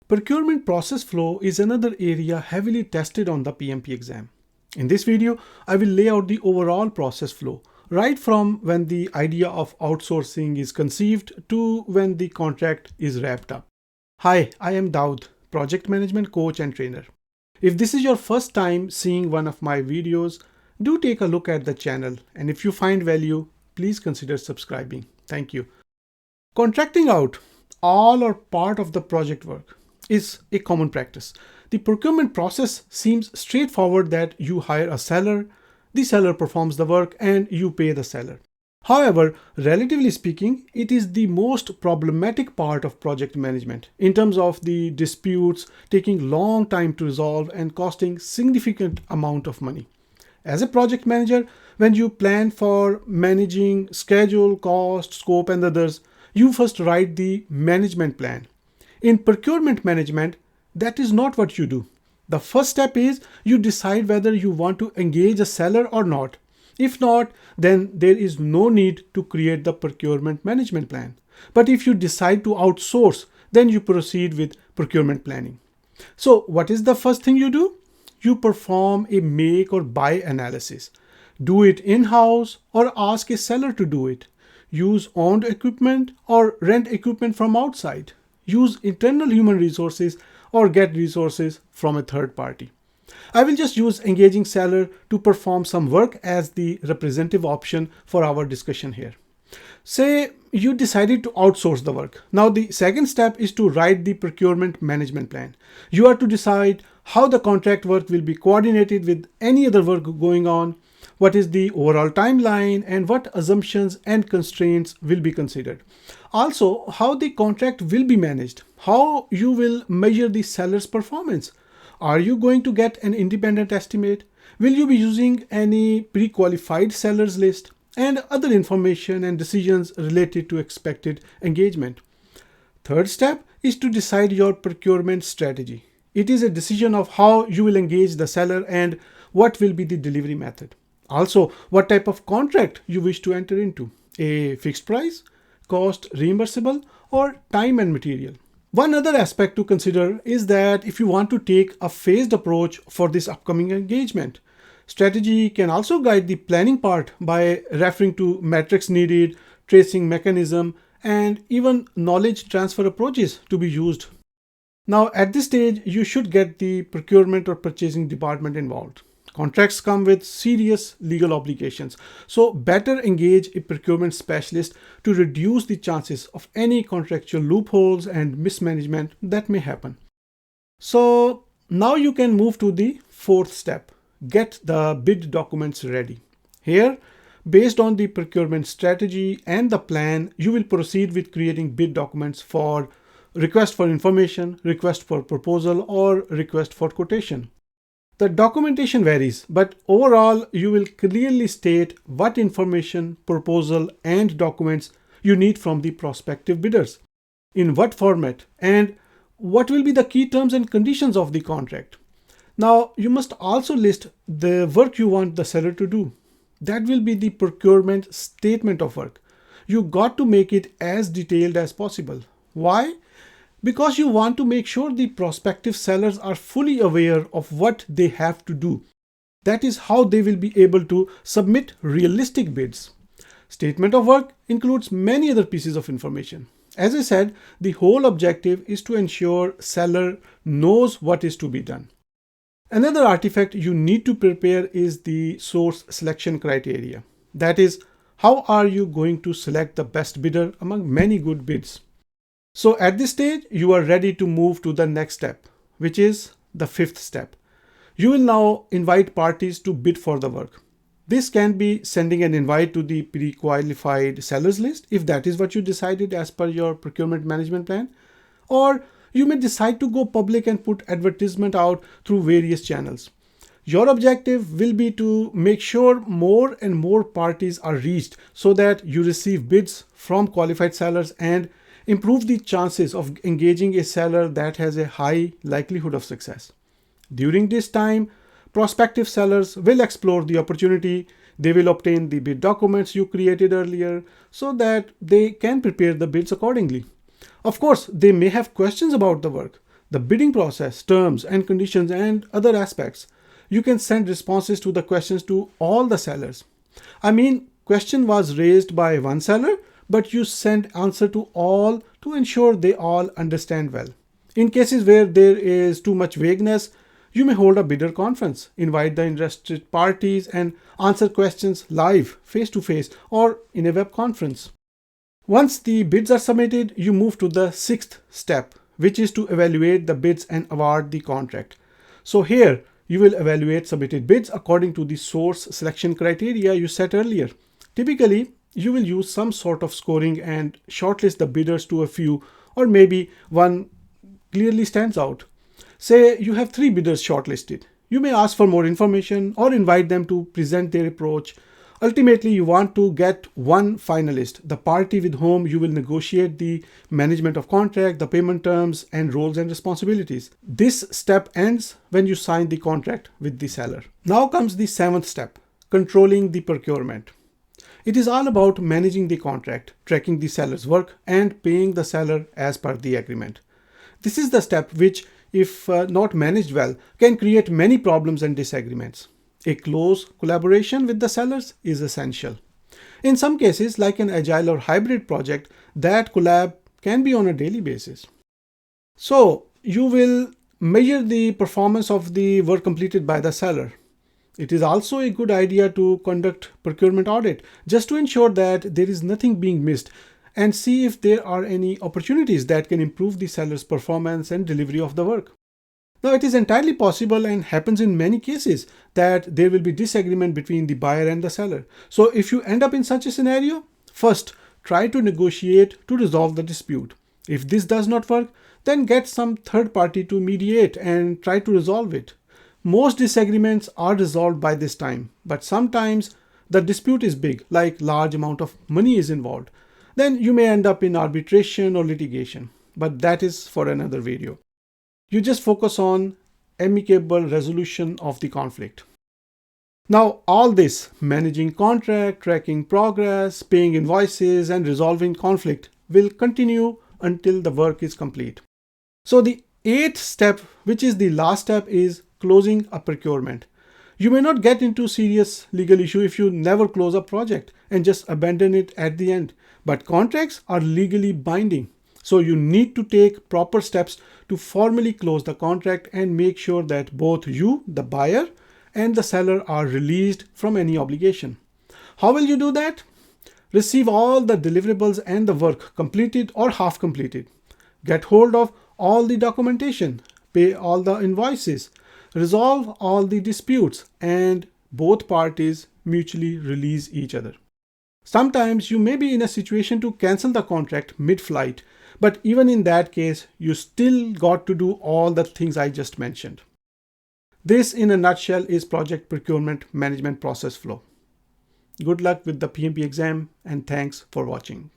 Procurement process flow is another area heavily tested on the PMP exam. In this video, I will lay out the overall process flow, right from when the idea of outsourcing is conceived to when the contract is wrapped up. Hi, I am Daud, project management coach and trainer. If this is your first time seeing one of my videos, do take a look at the channel, and if you find value, please consider subscribing. Thank you. Contracting out all or part of the project work is a common practice. The procurement process seems straightforward that you hire a seller, the seller performs the work, and you pay the seller. However, relatively speaking, it is the most problematic part of project management in terms of the disputes taking long time to resolve and costing significant amount of money. As a project manager, when you plan for managing schedule, cost, scope, and others, you first write the management plan. In procurement management, that is not what you do. The first step is you decide whether you want to engage a seller or not. If not, then there is no need to create the procurement management plan. But if you decide to outsource, then you proceed with procurement planning. So what is the first thing you do? You perform a make or buy analysis. Do it in-house or ask a seller to do it. Use owned equipment or rent equipment from outside. Use internal human resources or get resources from a third party. I will just use engaging seller to perform some work as the representative option for our discussion here. Say you decided to outsource the work. Now the second step is to write the procurement management plan. You are to decide how the contract work will be coordinated with any other work going on, what is the overall timeline, and what assumptions and constraints will be considered. Also, how the contract will be managed, how you will measure the seller's performance. Are you going to get an independent estimate? Will you be using any pre-qualified sellers list? And other information and decisions related to expected engagement. Third step is to decide your procurement strategy. It is a decision of how you will engage the seller and what will be the delivery method. Also, what type of contract you wish to enter into, a fixed price, cost reimbursable, or time and material. One other aspect to consider is that if you want to take a phased approach for this upcoming engagement, strategy can also guide the planning part by referring to metrics needed, tracing mechanism, and even knowledge transfer approaches to be used. Now, at this stage, you should get the procurement or purchasing department involved. Contracts come with serious legal obligations, so better engage a procurement specialist to reduce the chances of any contractual loopholes and mismanagement that may happen. So now you can move to the fourth step. Get the bid documents ready. Here, based on the procurement strategy and the plan, you will proceed with creating bid documents for request for information, request for proposal, or request for quotation. The documentation varies, but overall, you will clearly state what information, proposal, and documents you need from the prospective bidders, in what format, and what will be the key terms and conditions of the contract. Now, you must also list the work you want the seller to do. That will be the procurement statement of work. You got to make it as detailed as possible. Why? Because you want to make sure the prospective sellers are fully aware of what they have to do. That is how they will be able to submit realistic bids. Statement of work includes many other pieces of information. As I said, the whole objective is to ensure seller knows what is to be done. Another artifact you need to prepare is the source selection criteria. That is, how are you going to select the best bidder among many good bids? So at this stage, you are ready to move to the next step, which is the fifth step. You will now invite parties to bid for the work. This can be sending an invite to the pre-qualified sellers list, if that is what you decided as per your procurement management plan, or you may decide to go public and put advertisement out through various channels. Your objective will be to make sure more and more parties are reached so that you receive bids from qualified sellers and improve the chances of engaging a seller that has a high likelihood of success. During this time, prospective sellers will explore the opportunity. They will obtain the bid documents you created earlier so that they can prepare the bids accordingly. Of course, they may have questions about the work. the bidding process, terms and conditions, and other aspects. You can send responses to the questions to all the sellers. I mean, question was raised by one seller, but you send answer to all to ensure they all understand well. In cases where there is too much vagueness, you may hold a bidder conference, invite the interested parties, and answer questions live, face to face, or in a web conference. Once the bids are submitted, you move to the sixth step, which is to evaluate the bids and award the contract. So here, you will evaluate submitted bids according to the source selection criteria you set earlier. Typically, you will use some sort of scoring and shortlist the bidders to a few, or maybe one clearly stands out. Say you have 3 bidders shortlisted. You may ask for more information or invite them to present their approach. Ultimately, you want to get one finalist, the party with whom you will negotiate the management of contract, the payment terms, and roles and responsibilities. This step ends when you sign the contract with the seller. Now comes the 7th step, controlling the procurement. It is all about managing the contract, tracking the seller's work, and paying the seller as per the agreement. This is the step which, if not managed well, can create many problems and disagreements. A close collaboration with the sellers is essential. In some cases, like an agile or hybrid project, that collab can be on a daily basis. So, you will measure the performance of the work completed by the seller. It is also a good idea to conduct procurement audit just to ensure that there is nothing being missed and see if there are any opportunities that can improve the seller's performance and delivery of the work. Now, it is entirely possible and happens in many cases that there will be disagreement between the buyer and the seller. So if you end up in such a scenario, first try to negotiate to resolve the dispute. If this does not work, then get some third party to mediate and try to resolve it. Most disagreements are resolved by this time, but sometimes the dispute is big, like large amount of money is involved. Then you may end up in arbitration or litigation, but that is for another video. You just focus on amicable resolution of the conflict. Now, all this, managing contract, tracking progress, paying invoices, and resolving conflict will continue until the work is complete. So the 8th step, which is the last step, is closing a procurement. You may not get into serious legal issue if you never close a project and just abandon it at the end. But contracts are legally binding. So you need to take proper steps to formally close the contract and make sure that both you, the buyer, and the seller are released from any obligation. How will you do that? Receive all the deliverables and the work completed or half completed. Get hold of all the documentation, pay all the invoices, resolve all the disputes, and both parties mutually release each other. Sometimes you may be in a situation to cancel the contract mid-flight, but even in that case, you still got to do all the things I just mentioned. This in a nutshell is project procurement management process flow. Good luck with the PMP exam and thanks for watching.